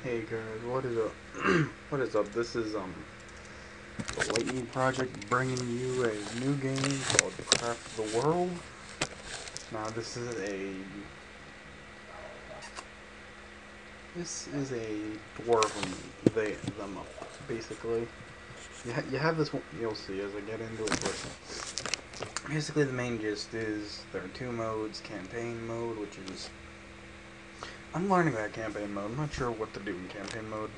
Hey guys, what is up? What is up? This is the Lightning Project bringing you a new game called Craft the World. Now this is a dwarven they them up basically. You have this one, you'll see as I get into it. But basically, the main gist is there are two modes: campaign mode, which is I'm learning that campaign mode. I'm not sure what to do in campaign mode.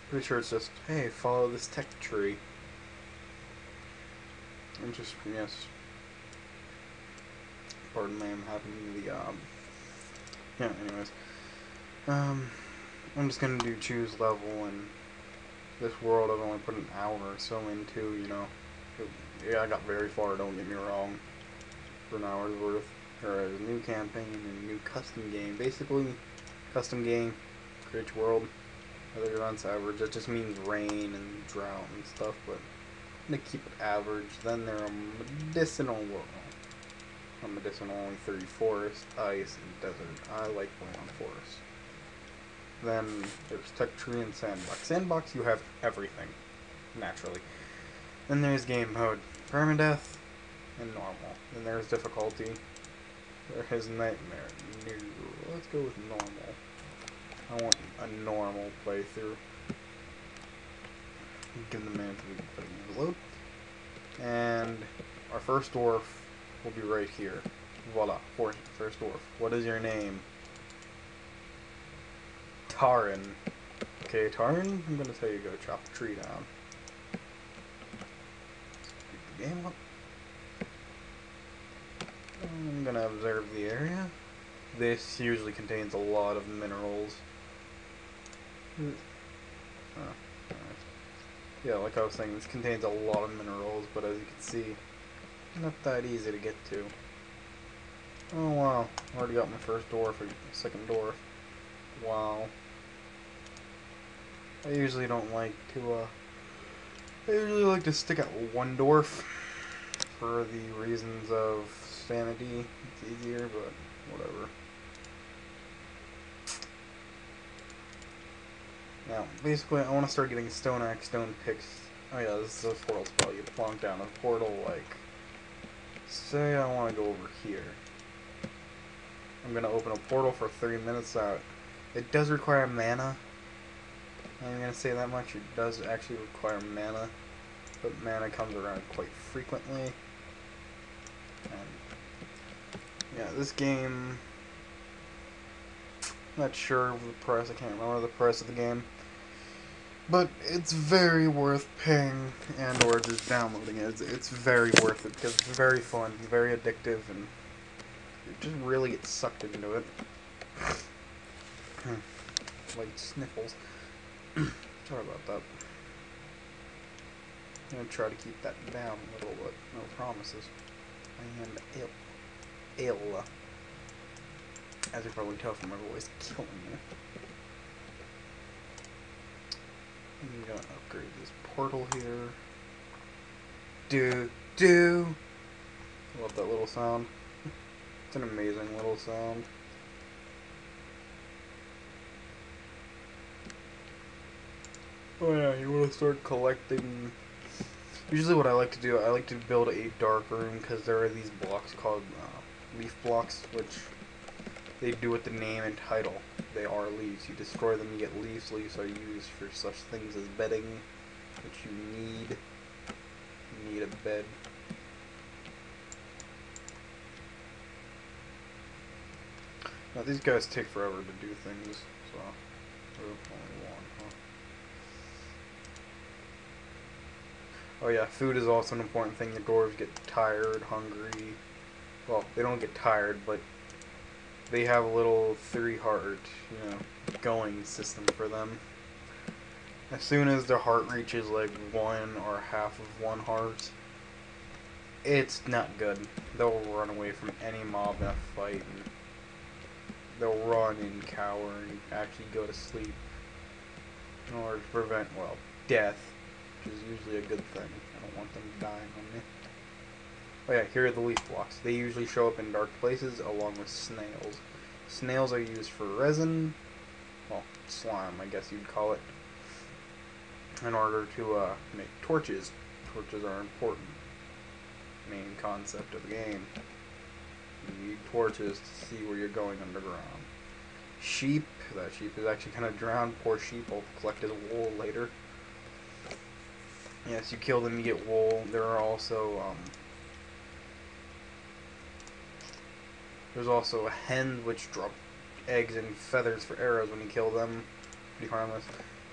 Pretty sure it's just hey, follow this tech tree. And just yes, pardon me, I'm having the yeah. Anyways, um, I'm just gonna do choose level, and this world I've only put an hour or so into. Yeah, I got very far. Don't get me wrong, for an hour's worth. Or a new campaign and a new custom game. Basically, custom game, create your world. Whether you're on average, it just means rain and drought and stuff. But I'm gonna keep it average. Then there are medicinal world. A medicinal only 30 forest, ice, and desert. I like playing on forest. Then there's tech tree and sandbox. Sandbox, you have everything, naturally. Then there's game mode, permadeath, and normal. Then there's difficulty. There is nightmare. New. Let's go with normal. I want a normal playthrough. Give the man to the load. And our first dwarf will be right here. Voila, first dwarf. What is your name? Taran. Okay, Taran, I'm gonna tell you to go chop the tree down. Pick the game up. I'm gonna observe the area. This usually contains a lot of minerals. Oh, yeah, like I was saying, this contains a lot of minerals, but as you can see, not that easy to get to. Oh wow, already got my first dwarf, or second dwarf. Wow. I usually don't like to, I usually like to stick at one dwarf for the reasons of sanity. It's easier, but whatever. Now, basically, I want to start getting stone axe, stone picks. Oh yeah, this is a portal spell. You plonk down a portal, like, say I want to go over here. I'm going to open a portal for 3 minutes out. It does require mana. I'm going to say that much. It does actually require mana. But mana comes around quite frequently. And yeah, this game, not sure of the price. I can't remember the price of the game. But it's very worth paying and or just downloading it. It's very worth it because it's very fun, very addictive, and you just really get sucked into it. Like sniffles. Sorry about that. I'm gonna try to keep that down a little, but no promises. And ill. As you probably tell from my voice, killing me. I'm gonna upgrade this portal here. Do. Love that little sound. It's an amazing little sound. Oh yeah, you want to start collecting. Usually what I like to do, I like to build a dark room because there are these blocks called leaf blocks, which they do with the name and title. They are leaves. You destroy them, you get leaves. Leaves are used for such things as bedding, which you need. You need a bed. Now these guys take forever to do things, so only one, huh? Oh yeah, food is also an important thing. The dwarves get tired, hungry. Well, they don't get tired, but they have a little 3-heart, going system for them. As soon as their heart reaches like 1 or half of 1 heart, it's not good. They'll run away from any mob in a fight, and they'll run and cower and actually go to sleep in order to prevent, well, death, which is usually a good thing. I don't want them dying on me. Oh yeah, here are the leaf blocks. They usually show up in dark places along with snails. Snails are used for resin, well, slime, I guess you'd call it, in order to make torches. Torches are important. Main concept of the game. You need torches to see where you're going underground. Sheep. That sheep is actually kind of drowned. Poor sheep. I'll collect his wool later. Yes, you kill them, you get wool. There are also there's also hens which drop eggs and feathers for arrows when you kill them. Pretty harmless.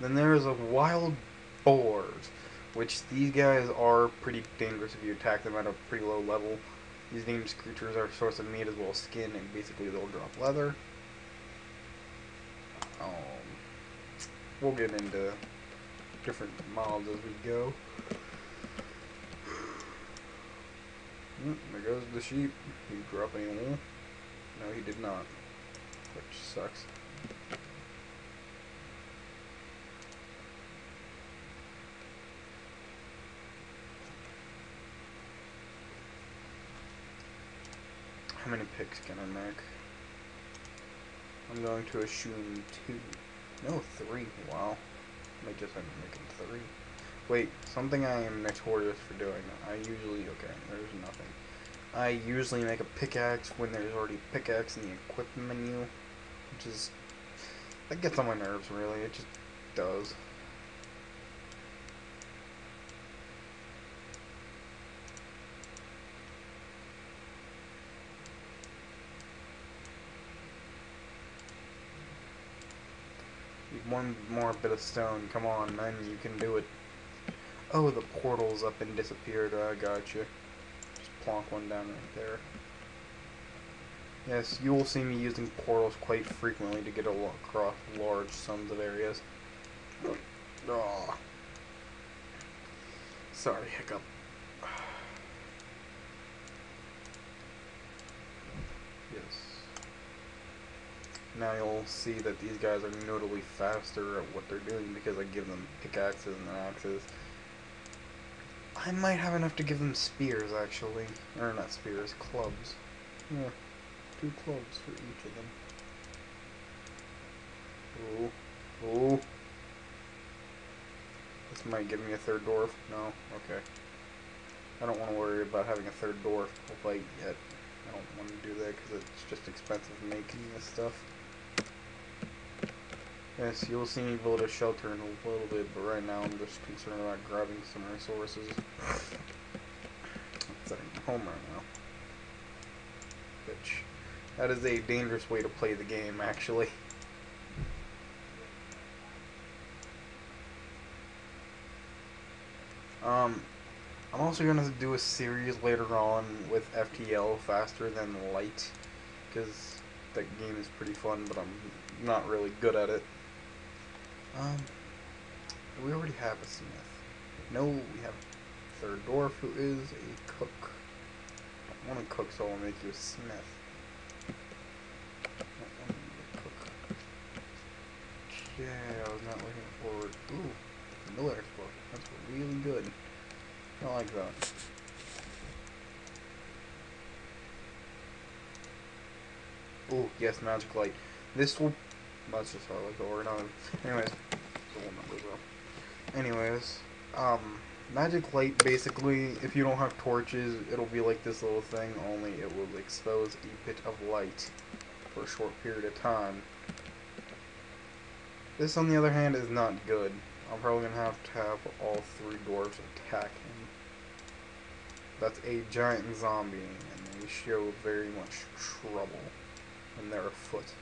Then there's a wild boars, which these guys are pretty dangerous if you attack them at a pretty low level. These dangerous creatures are a source of meat as well as skin, and basically they'll drop leather. We'll get into different mobs as we go. There goes the sheep. Did he drop any wool? No, he did not. Which sucks. How many picks can I make? I'm going to assume 2. No, 3. Wow. I just end up making 3. Wait, something I am notorious for doing. Okay, there's nothing. I usually make a pickaxe when there's already a pickaxe in the equipment menu, which is, that gets on my nerves really, it just does. One more bit of stone, come on man, you can do it. Oh, the portal's up and disappeared, I gotcha. Just plonk one down right there. Yes, you will see me using portals quite frequently to get across large sums of areas. Oh. Sorry, hiccup. Yes. Now you'll see that these guys are notably faster at what they're doing because I give them pickaxes and axes. I might have enough to give them spears, actually. Or not spears, clubs. Yeah, 2 clubs for each of them. Ooh. Ooh. This might give me a 3rd dwarf. No? Okay. I don't want to worry about having a 3rd dwarf fight yet. I don't want to do that because it's just expensive making this stuff. Yes, you'll see me build a shelter in a little bit, but right now I'm just concerned about grabbing some resources. I'm setting home right now. Which, that is a dangerous way to play the game, actually. I'm also going to do a series later on with FTL, Faster Than Light, because that game is pretty fun, but I'm not really good at it. We already have a smith. No, we have a 3rd dwarf who is a cook. I want to cook, so I'll make you a smith. Okay, I was not looking forward. Ooh, the miller's book. That's really good. I like that. Ooh, yes, magic light. This will. That's just how I like to organize. Anyways, the whole numbers up. Anyways, magic light basically, if you don't have torches, it'll be like this little thing, only it will expose a bit of light for a short period of time. This, on the other hand, is not good. I'm probably gonna have to have all 3 dwarves attack him. That's a giant zombie, and they show very much trouble when they're afoot.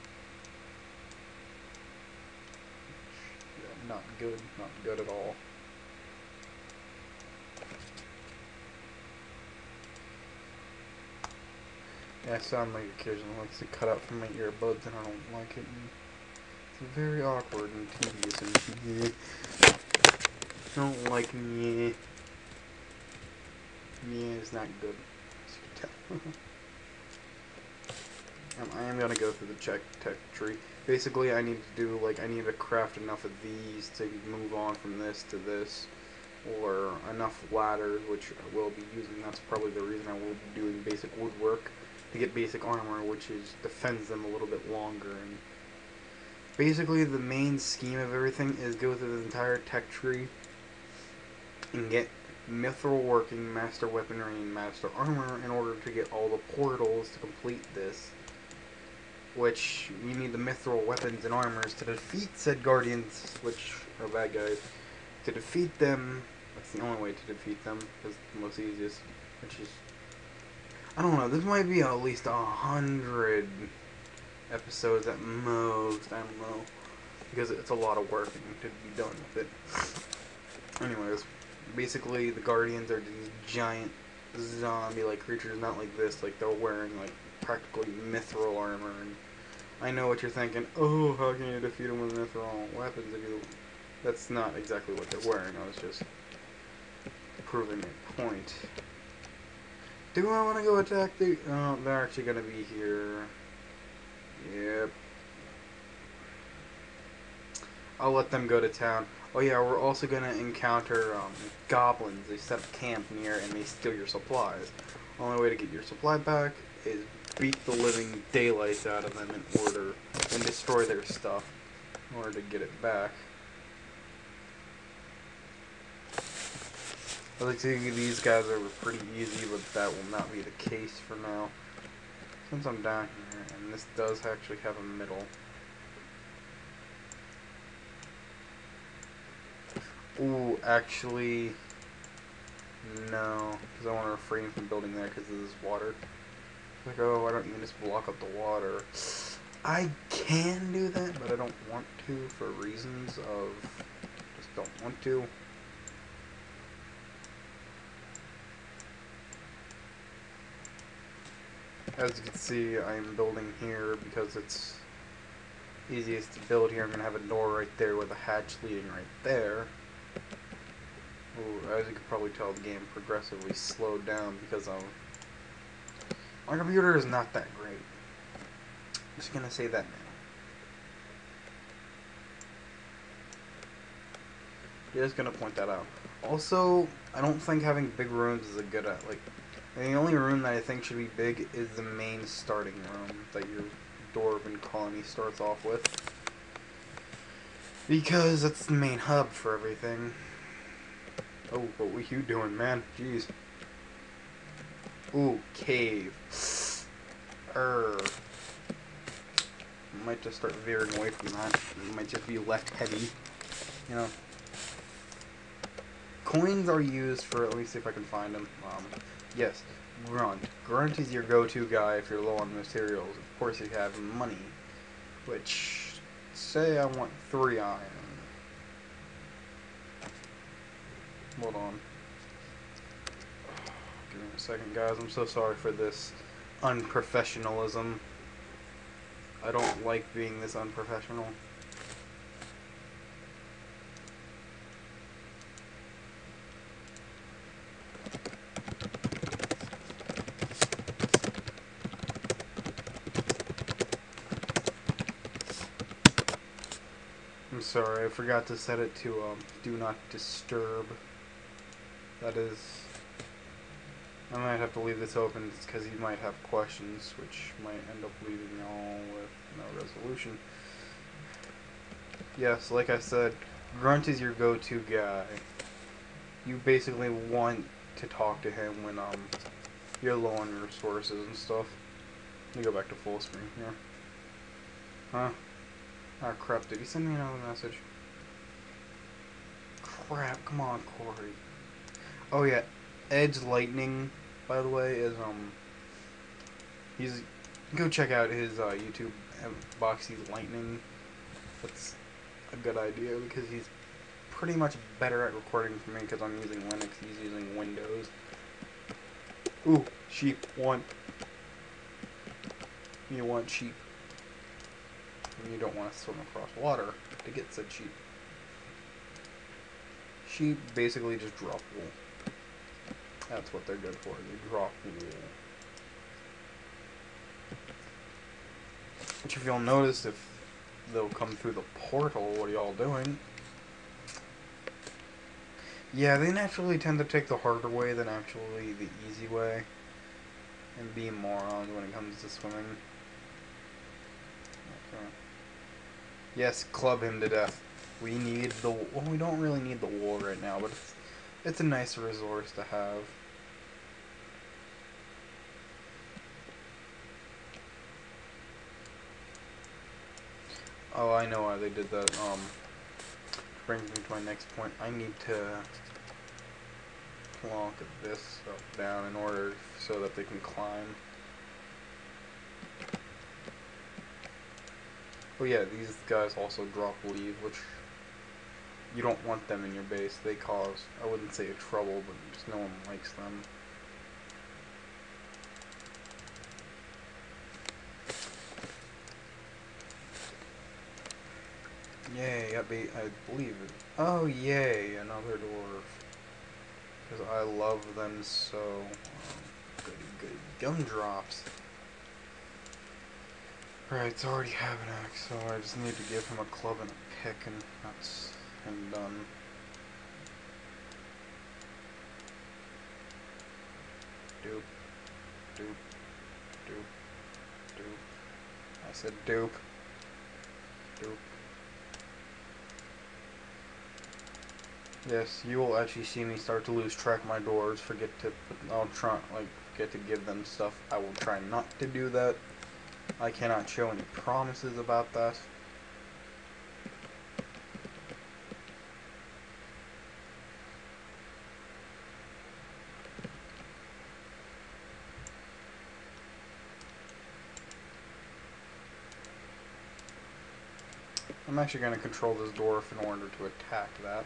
Yeah, not good at all. Yeah, I sound like a kid who likes to cut out from my earbuds, and I don't like it. And it's very awkward and tedious, and don't like me. Yeah, it's not good, as you can tell. I am gonna go through the tech tree. Basically, I need to do, like, I need to craft enough of these to move on from this to this, or enough ladders, which I will be using. That's probably the reason I will be doing basic woodwork, to get basic armor, which defends them a little bit longer, and Basically, the main scheme of everything is go through the entire tech tree and get mithril working, master weaponry, and master armor in order to get all the portals to complete this. Which, you need the mithril weapons and armors to defeat said guardians, which are bad guys. To defeat them, that's the only way to defeat them, because the most easiest, which is, I don't know, this might be at least 100 episodes at most, I don't know, because it's a lot of work to be done with it. Anyways, basically the guardians are these giant zombie-like creatures, not like this, like they're wearing like practically mithril armor, and I know what you're thinking, oh, how can you defeat them with mithril weapons if you... That's not exactly what they're wearing, I was just proving a point. Do I want to go attack the... Oh, they're actually going to be here. Yep. I'll let them go to town. Oh yeah, we're also going to encounter goblins. They set up camp near and they steal your supplies. Only way to get your supply back is beat the living daylights out of them in order and destroy their stuff in order to get it back. I like to think these guys are pretty easy, but that will not be the case for now. Since I'm down here, and this does actually have a middle. Ooh, actually, no, because I want to refrain from building there because of this water. Like, oh, why don't you just block up the water? I can do that, but I don't want to for reasons of just don't want to. As you can see, I'm building here because it's easiest to build here. I'm going to have a door right there with a hatch leading right there. Ooh, as you can probably tell, the game progressively slowed down because my computer is not that great. I'm just going to say that now. Just going to point that out. Also, I don't think having big rooms is a good, the only room that I think should be big is the main starting room that your Dwarven colony starts off with. Because that's the main hub for everything. Oh, what were you doing, man? Jeez. Ooh, cave. Might just start veering away from that. It might just be left heavy. You know. Coins are used for, let me see if I can find them. Yes, Grunt. Grunt is your go-to guy if you're low on materials. Of course, you have money, which, say I want 3 iron. Hold on. Give me a second, guys. I'm so sorry for this unprofessionalism. I don't like being this unprofessional. I'm sorry, I forgot to set it to do not disturb. That is, I might have to leave this open because you might have questions, which might end up leaving y'all with no resolution. Yes, like I said, Grunt is your go-to guy. You basically want to talk to him when you're low on resources and stuff. Let me go back to full screen here. Huh? Oh crap, did he send me another message? Crap, come on, Corey. Oh yeah, Edge Lightning, by the way, is go check out his YouTube, Boxy Lightning. That's a good idea because he's pretty much better at recording for me because I'm using Linux, he's using Windows. Ooh, sheep, one. You want sheep. And you don't want to swim across water to get said sheep. Sheep basically just drop wool. That's what they're good for. They drop wool. Which, if you'll notice, if they'll come through the portal, what are y'all doing? Yeah, they naturally tend to take the harder way than actually the easy way. And be morons when it comes to swimming. Okay. Yes, club him to death. We need the... Well, we don't really need the wool right now, but it's a nice resource to have. Oh, I know why they did that. Brings me to my next point. I need to plonk this stuff down in order so that they can climb. Oh yeah, these guys also drop leaves, which you don't want them in your base. They cause, I wouldn't say trouble, but just no one likes them. Yay, I believe it. Oh yay, another dwarf. Because I love them so. Goody goody gumdrops. Right, it's already have an axe, so I just need to give him a club and a pick, and that's him done. Doop, doop, doop, doop. I said doop, doop. Yes, you will actually see me start to lose track of my doors. I'll try, forget to give them stuff. I will try not to do that. I cannot show any promises about that. I'm actually going to control this dwarf in order to attack that.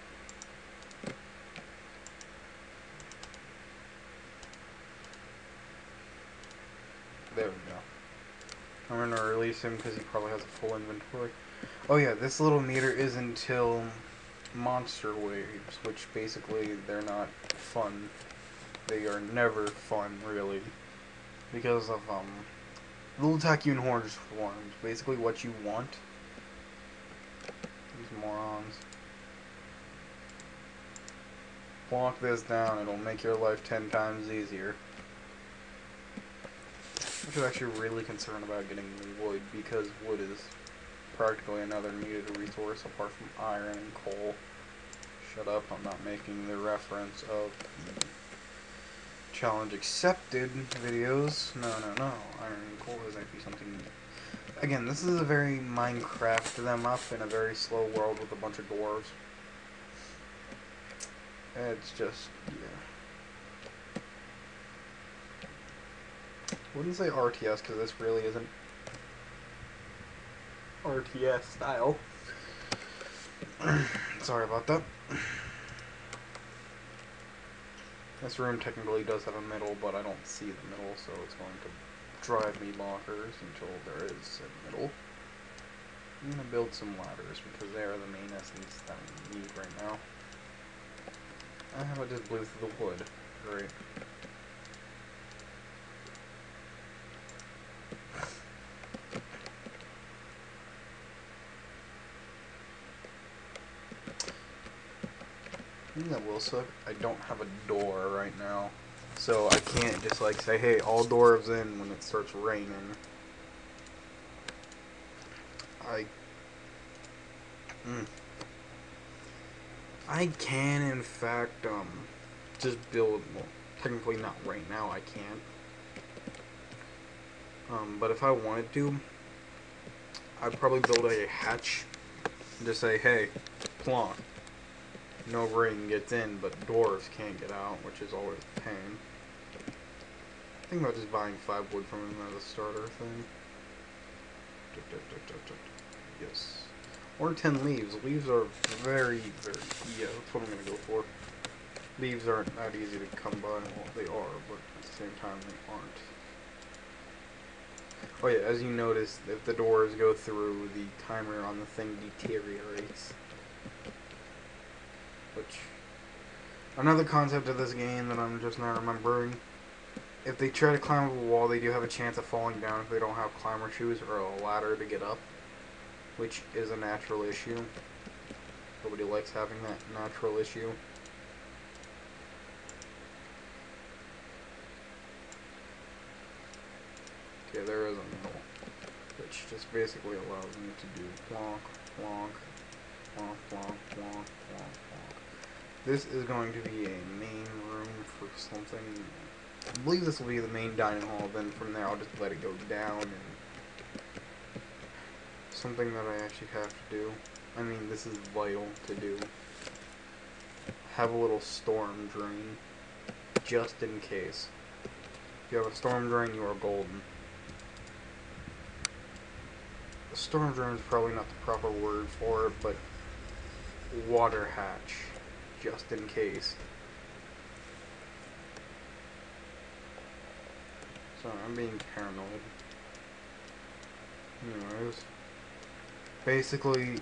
There we go. I'm going to release him because he probably has a full inventory. Oh yeah, this little meter is until monster waves, which basically they're not fun. They are never fun, really. Because of, they'll attack you in hordes forms. Basically what you want. These morons. Block this down, it'll make your life 10 times easier. I should actually really concerned about getting wood, because wood is practically another needed resource apart from iron and coal. Shut up, I'm not making the reference of the challenge accepted videos. No. Iron and coal is actually something... Again, this is a very Minecraft them up in a very slow world with a bunch of dwarves. It's just, yeah. Wouldn't say RTS because this really isn't RTS style. Sorry about that. This room technically does have a middle, but I don't see the middle, so it's going to drive me bonkers until there is a middle. I'm going to build some ladders because they are the main essence that we need right now. I just blew through the wood. Great. That will suck. I don't have a door right now, so I can't just say, hey, all dwarves in when it starts raining. I can in fact just build, well, technically not right now, I can't. But if I wanted to, I'd probably build a hatch and just say, hey, plonk. No rain gets in, but dwarves can't get out, which is always a pain. Think about just buying 5 wood from him as a starter thing. Yes. Or 10 leaves. Leaves are very, yeah, that's what I'm going to go for. Leaves aren't that easy to come by. Well, they are, but at the same time, they aren't. Oh yeah, as you notice, if the doors go through, the timer on the thing deteriorates. Which, another concept of this game that I'm just now remembering, if they try to climb up a wall, they do have a chance of falling down if they don't have climber shoes or a ladder to get up, which is a natural issue. Nobody likes having that natural issue. Okay, there is a middle, which just basically allows me to do plonk, plonk, plonk, plonk, plonk, plonk, plonk. This is going to be a main room for something. I believe this will be the main dining hall, then from there I'll just let it go down, and something that I actually have to do. I mean, this is vital to do. Have a little storm drain, just in case. If you have a storm drain, you are golden. A storm drain is probably not the proper word for it, but water hatch, just in case. Sorry, I'm being paranoid. Anyways. Basically,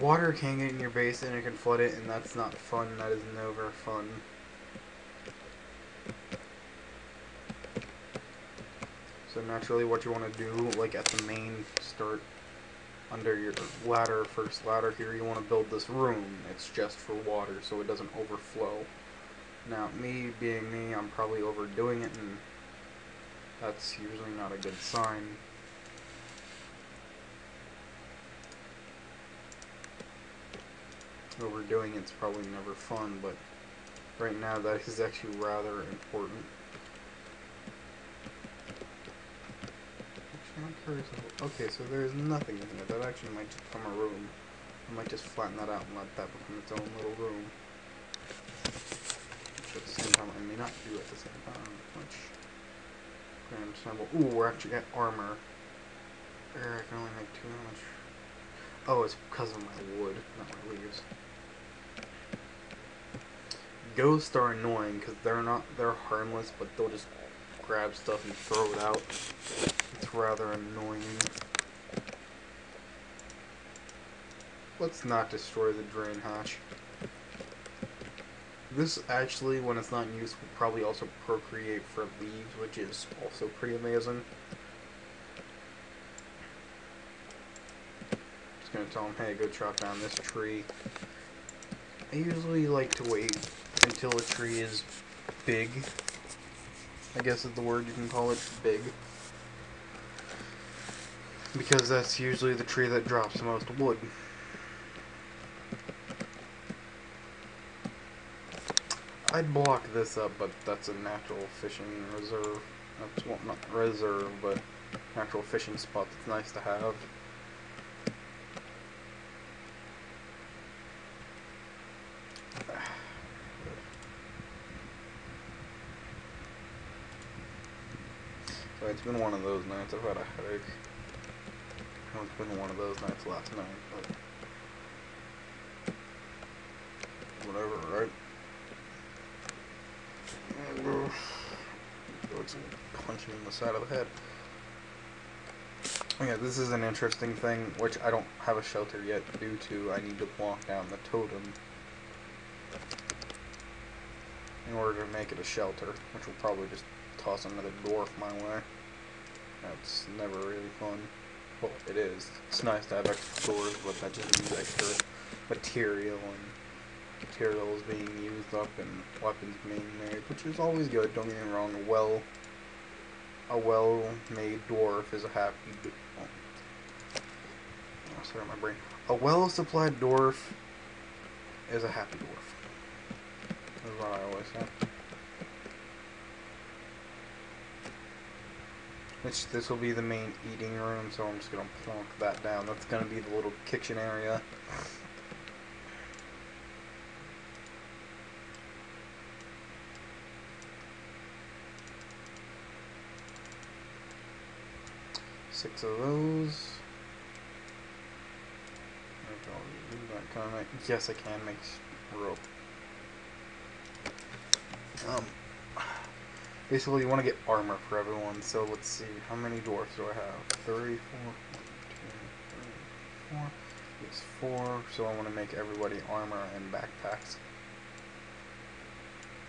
water can get in your base and it can flood it, and that's not fun. That is never fun. So naturally, what you want to do, like at the main start, under your ladder, first ladder here, you want to build this room. It's just for water, so it doesn't overflow. Now, me being me, I'm probably overdoing it, and that's usually not a good sign. Overdoing it's probably never fun, but right now that is actually rather important. Actually, I'm curious. Okay, so there's nothing in here. That actually might just become a room. I might just flatten that out and let that become its own little room. Which at the same time I may not do at the same time. Which I understandable. Ooh, we're actually at armor. I can only make too much. Oh, it's because of my wood, not my leaves. Ghosts are annoying because they're harmless, but they'll just grab stuff and throw it out. It's rather annoying. Let's not destroy the drain hatch. This actually, when it's not in use, will probably also procreate for leaves, which is also pretty amazing. Just gonna tell them, hey, go chop down this tree. I usually like to wait until a tree is big. I guess is the word you can call it, big. Because that's usually the tree that drops the most wood. I'd block this up, but that's a natural fishing reserve. That's, well, not reserve, but natural fishing spot that's nice to have. So it's been one of those nights. I've had a headache. It's been one of those nights last night, but whatever, right? It's punching in the side of the head. Yeah, this is an interesting thing, which I don't have a shelter yet due to I need to walk down the totem in order to make it a shelter, which will probably just toss another dwarf my way. That's never really fun. Well, it is. It's nice to have extra doors, but that just means extra material, and materials being used up and weapons being made, which is always good, don't get me wrong. A well-made dwarf is a happy... Oh, sorry, my brain. A well-supplied dwarf is a happy dwarf. That's what I always say. This will be the main eating room, so I'm just going to plonk that down. That's going to be the little kitchen area. Six of those. Yes, I can make rope. Basically, you want to get armor for everyone, so let's see. How many dwarfs do I have? 34. 1, 2, 3, 4. It's 4, so I want to make everybody armor and backpacks.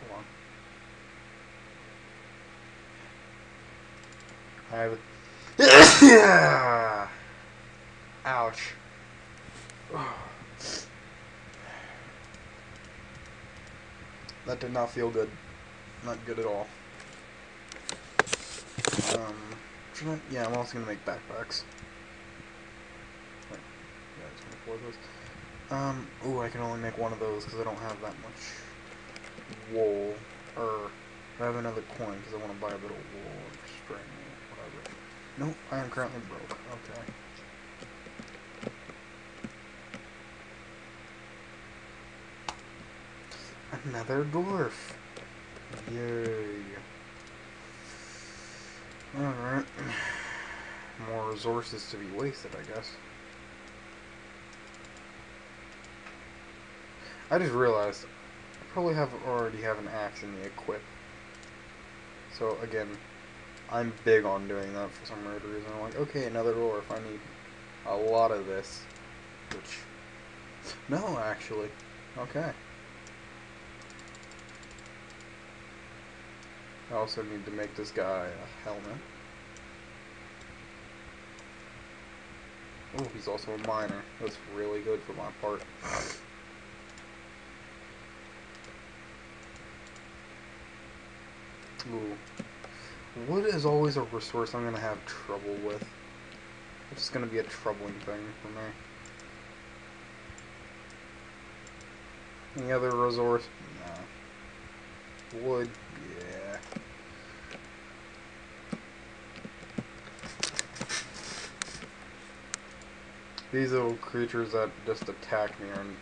Hold on. I have it. Ouch. That did not feel good. Not good at all. Yeah, I'm also gonna make backpacks. Yeah, before this. Ooh, I can only make one of those because I don't have that much wool. Or, I have another coin because I want to buy a bit of wool or string or whatever. Nope, I am currently broke. Okay. Another dwarf. Yay. Alright. More resources to be wasted, I guess. I just realized I probably already have an axe in the equip. So again, I'm big on doing that for some weird reason. I'm like, okay, another dwarf. I need a lot of this. Which, no, actually. Okay. I also need to make this guy a helmet. Oh, he's also a miner. That's really good for my part. Ooh. Wood is always a resource I'm going to have trouble with. It's just going to be a troubling thing for me. Any other resource? No. Wood? Yeah. These little creatures that just attack me aren't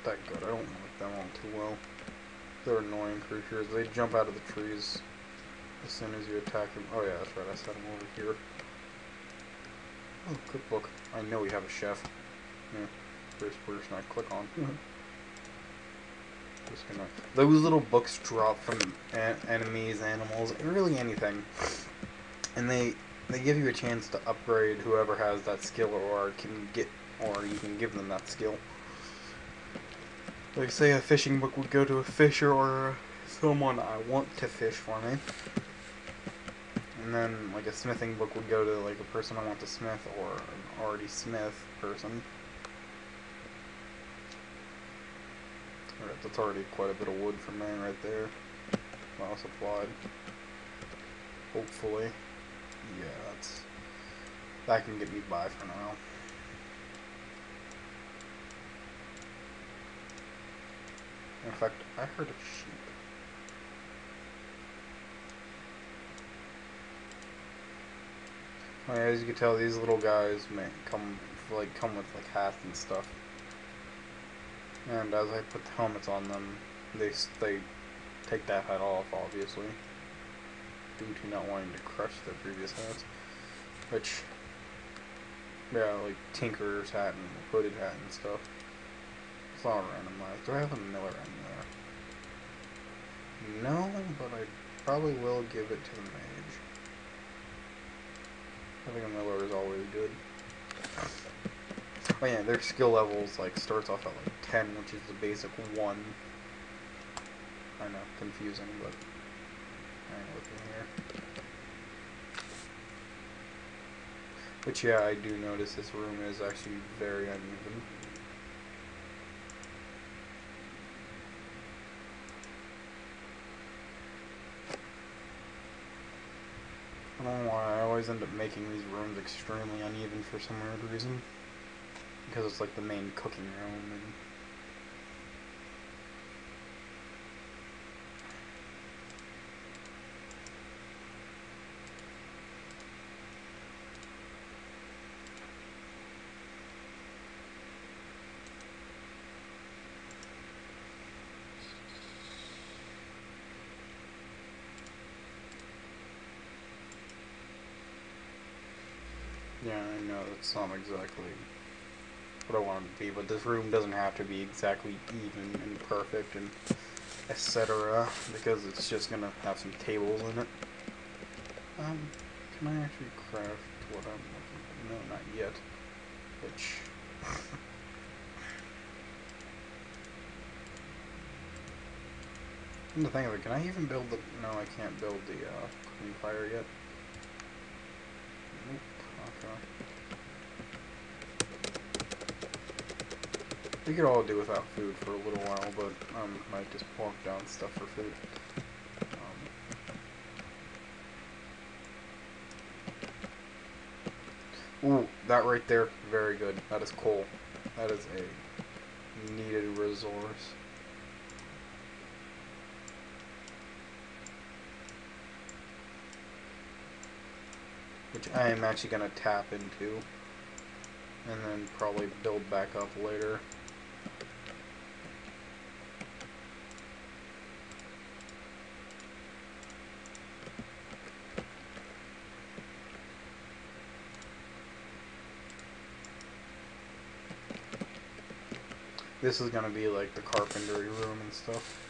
that good. I don't like them all too well. They're annoying creatures. They jump out of the trees as soon as you attack them. Oh yeah, that's right. I set them over here. Oh, cookbook. I know we have a chef. Yeah. First person I click on. Just gonna. Those little books drop from enemies, animals, really anything, and they give you a chance to upgrade whoever has that skill, or you can give them that skill. Like say a fishing book would go to a fisher or someone I want to fish for me. And then like a smithing book would go to like a person I want to smith or an already smith person. Alright, that's already quite a bit of wood for me right there. Well supplied. Hopefully. Yeah, that can get me by for now. In fact, I heard a sheep. Oh, yeah, as you can tell, these little guys may come with like hats and stuff. And as I put the helmets on them, they take that hat off, obviously, due to not wanting to crush their previous hats. Which, yeah, like Tinker's hat and Hooded hat and stuff. It's all randomized. Do I have a Miller anywhere? No, but I probably will give it to the mage. I think a Miller is always good. Oh yeah, their skill levels like starts off at like 10, which is the basic 1. I know, confusing, but I'm looking here. Which yeah, I do notice this room is actually very uneven. I don't know why I always end up making these rooms extremely uneven for some weird reason. Because it's like the main cooking room and yeah, I know that's not exactly what I want it to be, but this room doesn't have to be exactly even and perfect and etc. because it's just gonna have some tables in it. Can I actually craft what I'm looking for? No, not yet. Which the thing of it, can I even build the? No, I can't build the cooking fire yet. Nope. Okay. We could all do without food for a little while, but might just plonk down stuff for food. Ooh, that right there, very good. That is coal. That is a needed resource. Which I am actually going to tap into. And then probably build back up later. This is gonna be like the carpentry room and stuff.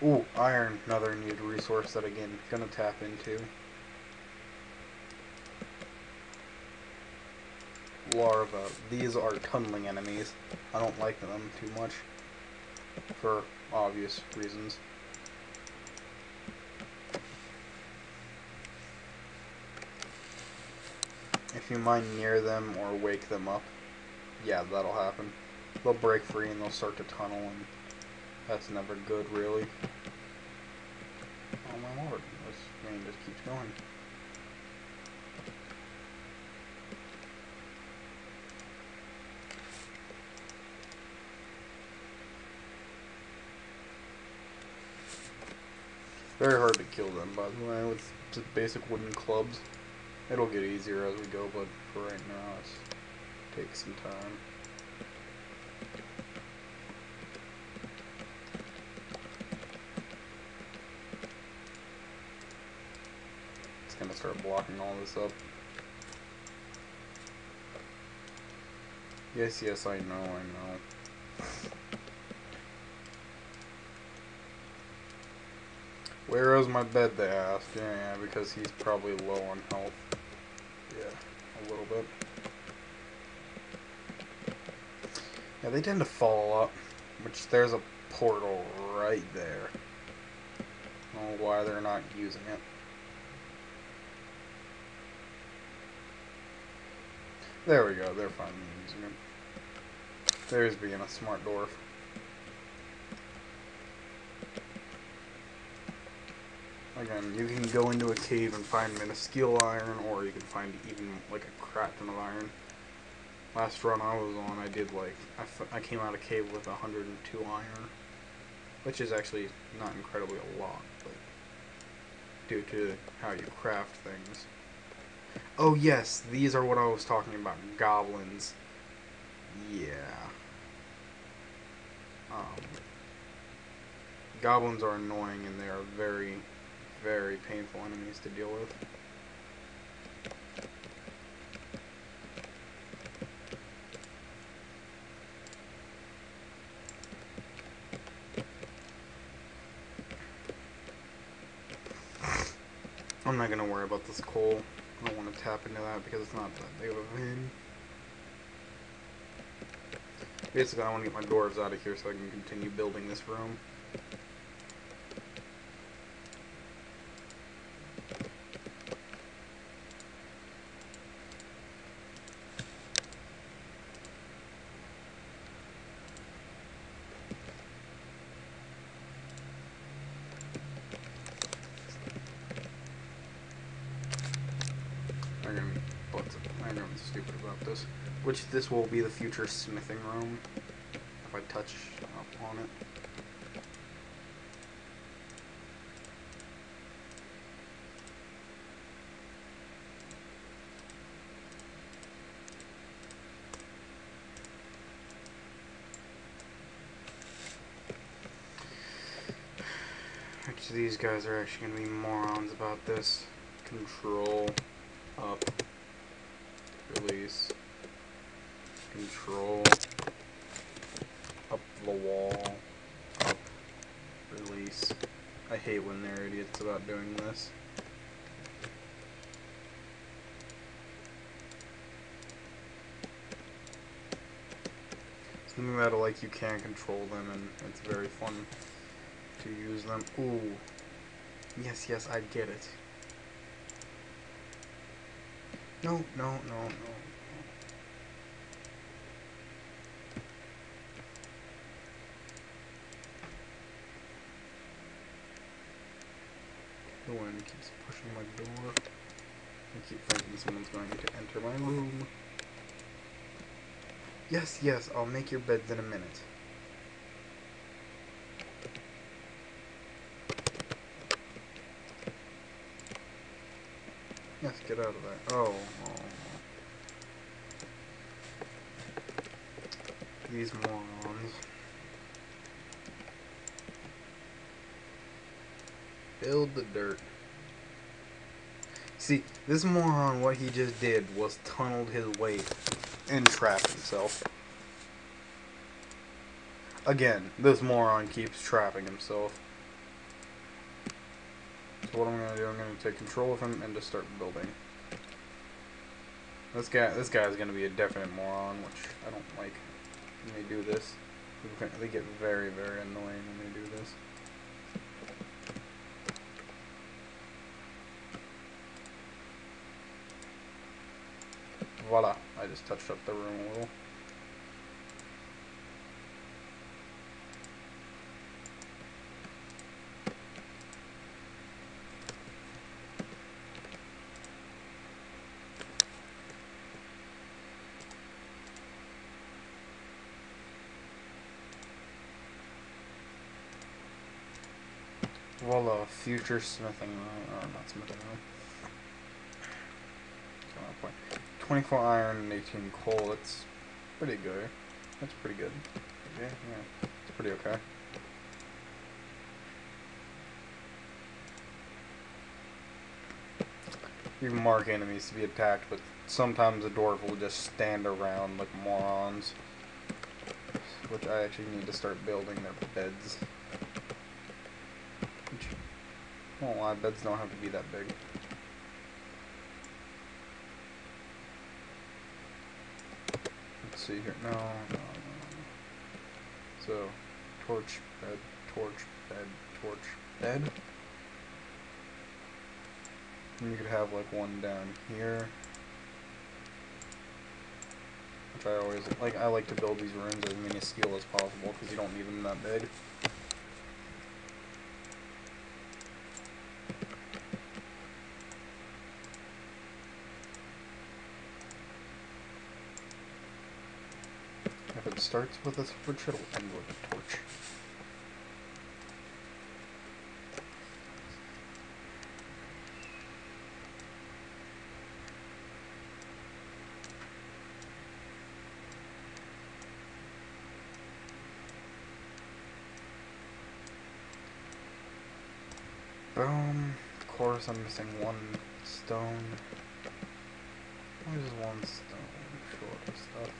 Ooh, iron, another needed resource that again, gonna tap into. Larva, these are tunneling enemies. I don't like them too much, for obvious reasons. If you mine near them or wake them up, yeah, that'll happen. They'll break free and they'll start to tunnel, and that's never good, really. Oh my lord, this game just keeps going. Very hard to kill them, by the way, with just basic wooden clubs. It'll get easier as we go, but for right now, it takes some time. It's gonna start blocking all this up. Yes, yes, I know. Where is my bed, they asked. Yeah, because he's probably low on health. Yeah, a little bit. Yeah, they tend to fall a lot, which there's a portal right there. I don't know why they're not using it. There we go, they're finally using it. There's being a smart dwarf. Again, you can go into a cave and find minuscule iron, or you can find even like a crap ton of iron. Last run I was on, I did like, I came out of cave with 102 iron, which is actually not incredibly a lot, but due to how you craft things. Oh yes, these are what I was talking about, goblins. Yeah. Goblins are annoying and they are very, very painful enemies to deal with. I'm not going to worry about this coal. I don't want to tap into that because it's not that big of a vein. Basically, I want to get my dwarves out of here so I can continue building this room. I'm gonna be stupid about this. Which this will be the future smithing room if I touch up on it. Which these guys are actually gonna be morons about this. Control up. Release. Control up the wall. Up. Release. I hate when they're idiots about doing this. Something about it, like, you can control them and it's very fun to use them. Ooh. Yes, yes, I get it. No, no, no, no. and keeps pushing my door. I keep thinking someone's going to enter my room. Yes, yes, I'll make your beds in a minute. Yes, get out of there. Oh. These morons. Build the dirt. See, this moron, what he just did was tunneled his way and trapped himself. Again, this moron keeps trapping himself. So what I'm gonna do, I'm gonna take control of him and just start building. This guy's gonna be a definite moron, which I don't like when they do this. They get very, very annoying when they do this. Voila, I just touched up the room a little. Voila, future smithing room, or not smithing room. 24 iron and 18 coal, that's pretty good. That's pretty good. Yeah, it's pretty okay. You can mark enemies to be attacked, but sometimes the dwarf will just stand around like morons. Which I actually need to start building their beds. Which, I won't lie, beds don't have to be that big. Let's see here. No. So, torch, bed, torch, bed, torch, bed. And you could have like one down here. Which I always like. I like to build these rooms as minuscule as possible because you don't need them that big. If it starts with a switch, it'll end with a torch. Boom. Of course, I'm missing one stone. Why is one stone short of stuff?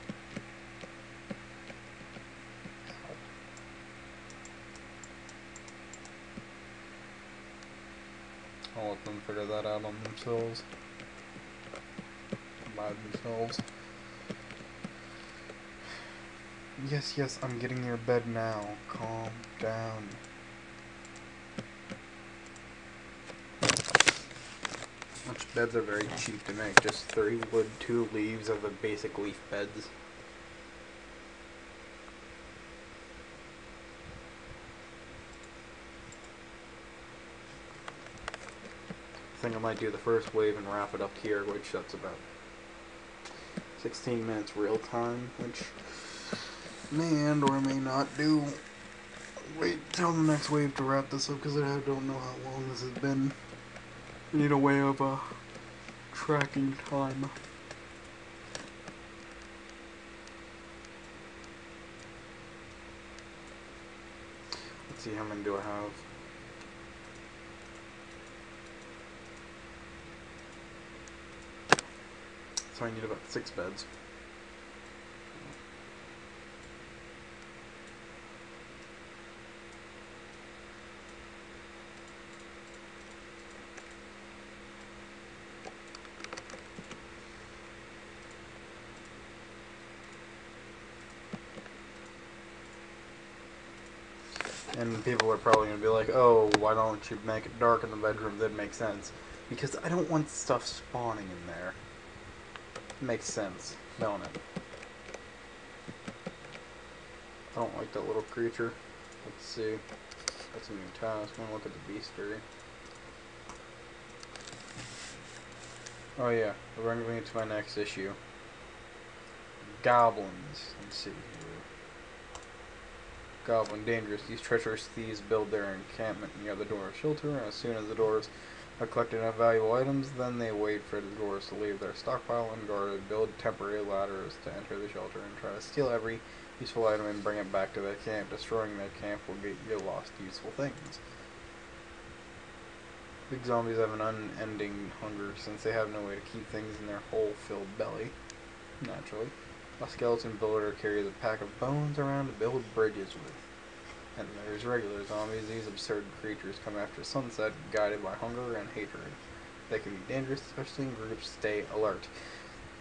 I'll let them figure that out on themselves. By themselves. Yes, yes, I'm getting your bed now. Calm down. Which beds are very cheap to make. Just 3 wood, 2 leaves are the basic leaf beds. I think I might do the first wave and wrap it up here, which that's about 16 minutes real time, which may and or may not do. Wait till the next wave to wrap this up because I don't know how long this has been. I need a way of tracking time. Let's see, how many do I have? So I need about 6 beds. And people are probably going to be like, oh, why don't you make it dark in the bedroom? That makes sense. Because I don't want stuff spawning in there. Makes sense, don't it? I don't like that little creature. Let's see. That's a new task. I'm going to look at the bestiary. Oh yeah, that brings me to my next issue. Goblins. Let's see here. Goblin dangerous. These treacherous thieves build their encampment near the door of shelter, and as soon as the dwarves have collected enough valuable items, then they wait for the dwarves to leave their stockpile unguarded, build temporary ladders to enter the shelter, and try to steal every useful item and bring it back to their camp. Destroying their camp will get you lost useful things. Big zombies have an unending hunger since they have no way to keep things in their hole-filled belly. Naturally, a skeleton builder carries a pack of bones around to build bridges with. And there's regular zombies. These absurd creatures come after sunset, guided by hunger and hatred. They can be dangerous, especially in groups. Stay alert.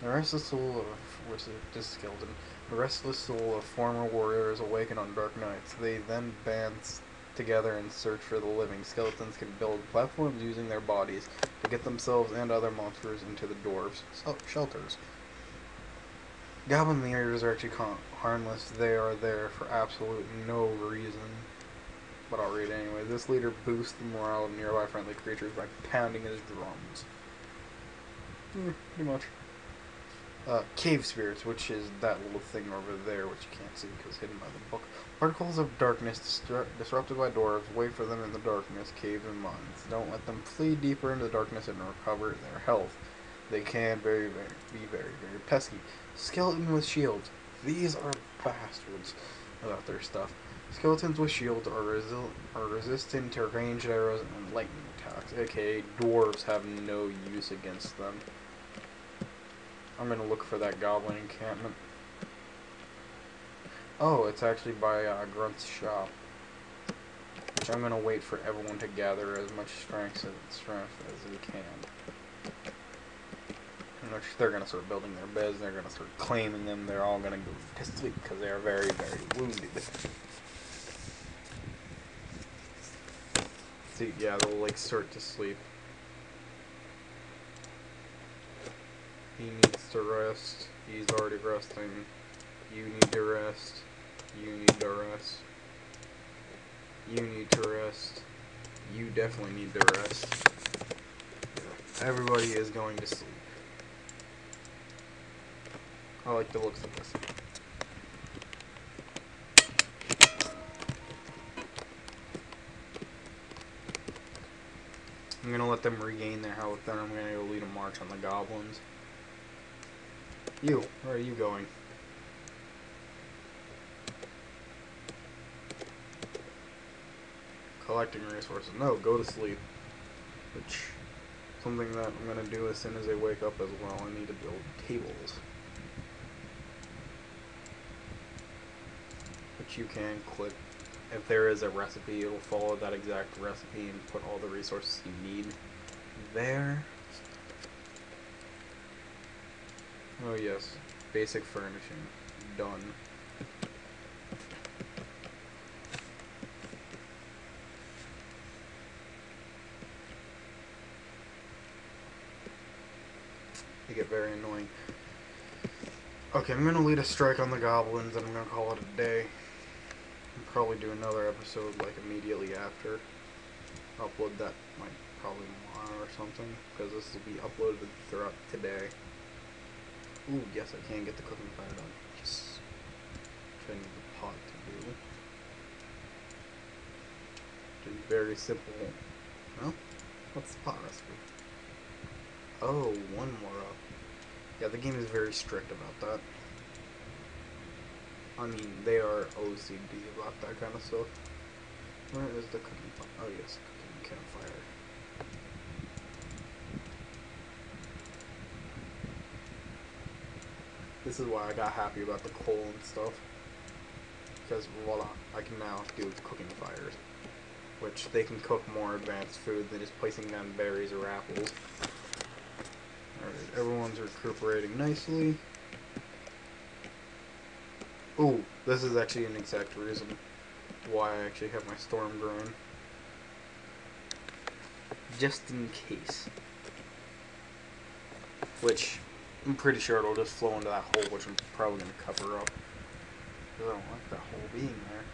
The restless soul of this skeleton. The restless soul of former warriors awaken on dark nights. They then band together and search for the living. Skeletons can build platforms using their bodies to get themselves and other monsters into the dwarves' shelters. Goblin leaders are actually harmless. They are there for absolute no reason. But I'll read it anyway. This leader boosts the morale of nearby friendly creatures by pounding his drums. Pretty much. Cave spirits, which is that little thing over there, which you can't see because hidden by the book. Particles of darkness disrupted by dwarves. Wait for them in the darkness, caves and mines. Don't let them flee deeper into the darkness and recover their health. They can be very pesky. Skeleton with shields. These are bastards about their stuff. Skeletons with shields are resistant to ranged arrows and lightning attacks, aka dwarves have no use against them. I'm gonna look for that goblin encampment. Oh, it's actually by Grunt's shop. Which I'm gonna wait for everyone to gather as much strength as they can. And they're gonna start building their beds, they're gonna start claiming them, they're all gonna go to sleep because they are very wounded. See, yeah, they'll like start to sleep. He needs to rest. He's already resting. You need to rest. You need to rest. You need to rest. You definitely need to rest. Everybody is going to sleep. I like the looks of this. I'm gonna let them regain their health, then I'm gonna go lead a march on the goblins. You, where are you going? Collecting resources. No, go to sleep. Which, something that I'm gonna do as soon as they wake up as well. I need to build tables. Which you can click. If there is a recipe, it'll follow that exact recipe and put all the resources you need there. Oh yes, basic furnishing. Done. They get very annoying. Okay, I'm gonna lead a strike on the goblins and I'm gonna call it a day. I'll probably do another episode like immediately after. Upload that like probably tomorrow or something, because this will be uploaded throughout today. Ooh, yes, I can get the cooking fire done. Yes. Which I need the pot to do. Which is very simple. Well, what's the pot recipe? Oh, one more up. Yeah, the game is very strict about that. I mean, they are OCD about that kind of stuff. Where is the cooking pot? Oh yes, cooking campfire. This is why I got happy about the coal and stuff. Because voila, I can now do cooking fires. Which they can cook more advanced food than just placing down berries or apples. Alright, everyone's recuperating nicely. Ooh, this is actually an exact reason why I actually have my storm drone. Just in case. Which, I'm pretty sure it'll just flow into that hole, which I'm probably going to cover up. Because I don't like that hole being there.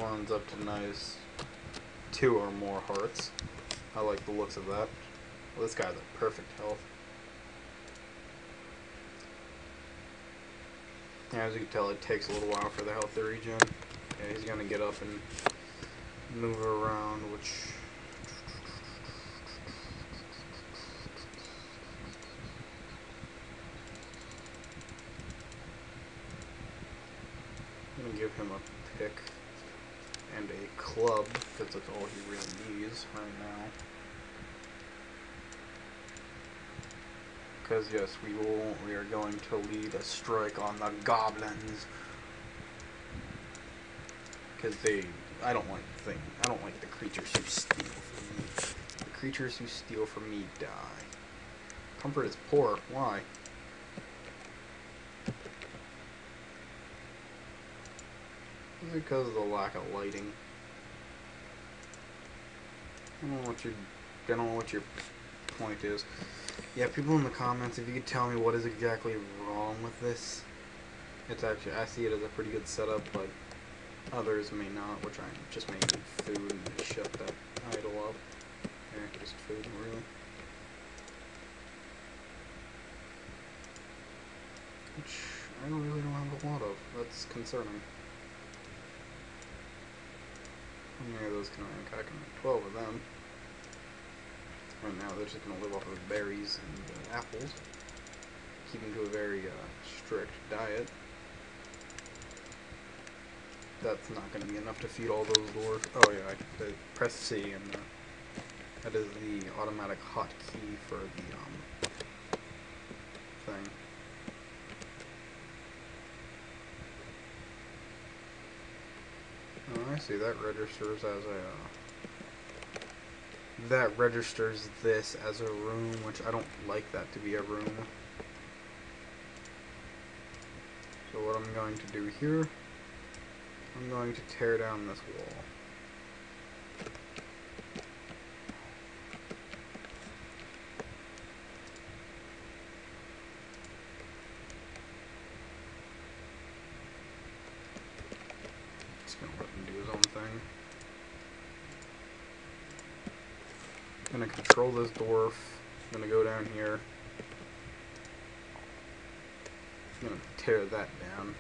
runs up to nice 2 or more hearts. I like the looks of that. Well, this guy's at perfect health. Yeah, as you can tell, it takes a little while for the health to regen. Yeah, he's gonna get up and move around, which... I'm gonna give him a pick and a club, because that's all he really needs right now. Because yes, we are going to lead a strike on the goblins. Because I don't like the creatures who steal from me. The creatures who steal from me die. Comfort is poor. Why? Is it because of the lack of lighting? I don't know what your point is. Yeah, people in the comments, if you could tell me what is exactly wrong with this. It's actually, I see it as a pretty good setup, but others may not, which I just may need food and shut that idle up. Yeah, just food, really. Which I really don't have a lot of. That's concerning. How many of those can I make? I can make 12 of them. Right now, they're just going to live off of berries and apples. Keep them to a very strict diet. That's not going to be enough to feed all those dwarves. Oh yeah, I press C and that is the automatic hotkey for the thing. Oh, I see. That registers as a that registers this as a room, which I don't like that to be a room. So what I'm going to do here, I'm going to tear down this wall. Just gonna let him do his own thing. I'm gonna control this dwarf. I'm gonna go down here. I'm gonna tear that down.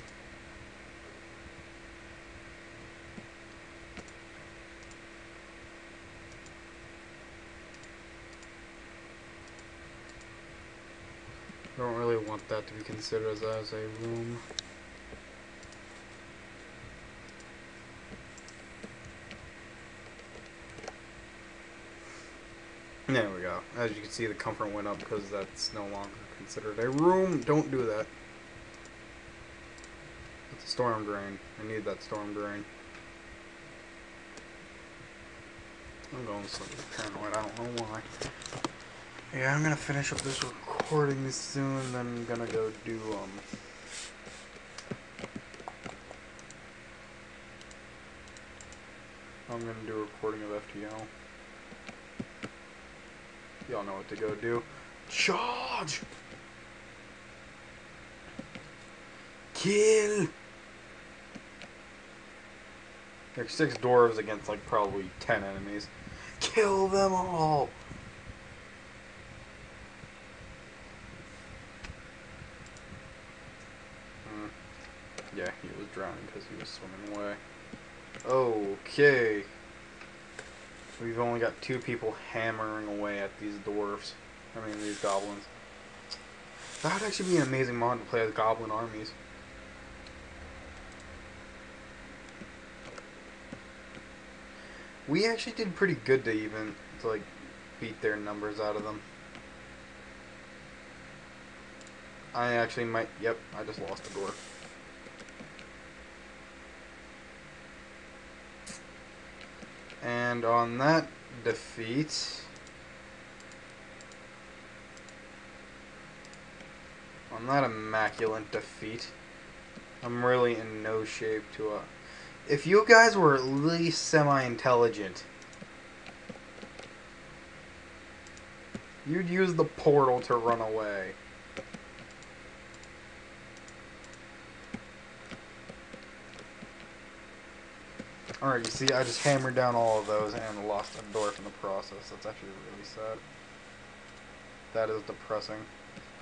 I don't really want that to be considered as a room. There we go. As you can see, the comfort went up because that's no longer considered a room. Don't do that. It's a storm drain. I need that storm drain. I'm going slightly paranoid. I don't know why. Yeah, I'm gonna finish up this recording soon, then I'm gonna go do, I'm gonna do a recording of FTL. Y'all know what to go do. Charge! Kill! There's 6 dwarves against, like, probably 10 enemies. Kill them all! Yeah, he was drowning because he was swimming away. Okay. We've only got 2 people hammering away at these dwarves. I mean, these goblins. That would actually be an amazing mod to play as goblin armies. We actually did pretty good to like, beat their numbers out of them. I actually might, yep, I just lost a dwarf. And on that defeat, on that immaculate defeat, I'm really in no shape to, if you guys were at least semi-intelligent, you'd use the portal to run away. Alright, you see, I just hammered down all of those and lost a dwarf in the process. That's actually really sad. That is depressing.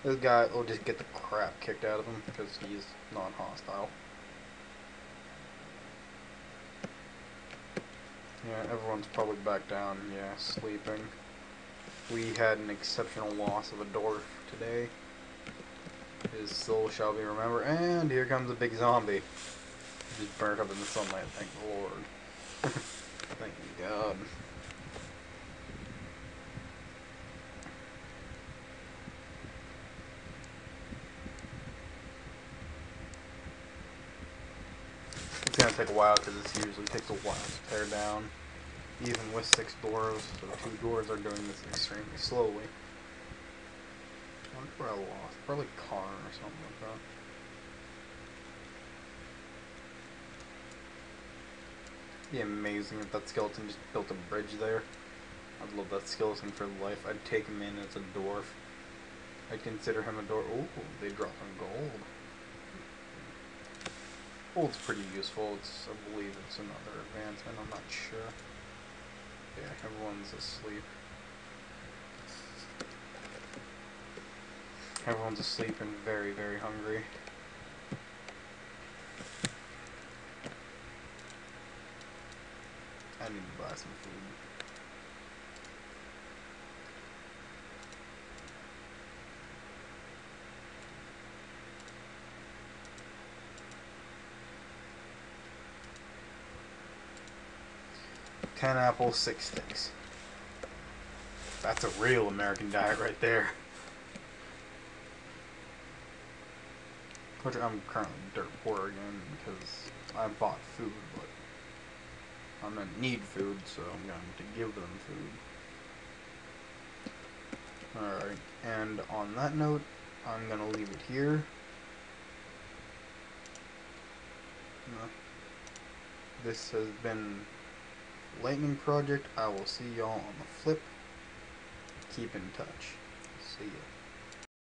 This guy will just get the crap kicked out of him because he's non-hostile. Yeah, everyone's probably back down, yeah, sleeping. We had an exceptional loss of a dwarf today. His soul shall be remembered, and here comes a big zombie. Just burnt up in the sunlight, thank the Lord. Thank God. It's gonna take a while because this usually takes a while to tear down. Even with 6 dwarves, so 2 dwarves are doing this extremely slowly. I wonder where I lost. Probably Karn or something like that. It'd be amazing if that skeleton just built a bridge there. I'd love that skeleton for life. I'd take him in as a dwarf. I'd consider him a dwarf. Ooh, they dropped some gold. Gold's pretty useful. I believe it's another advancement. I'm not sure. Yeah, everyone's asleep. Everyone's asleep and very, very hungry. I need to buy some food. Ten apples, 6 sticks. That's a real American diet right there. Which I'm currently dirt poor again because I bought food, but I'm gonna need food, so I'm going to give them food. Alright, and on that note, I'm gonna leave it here. This has been Lightning Project. I will see y'all on the flip. Keep in touch. See ya.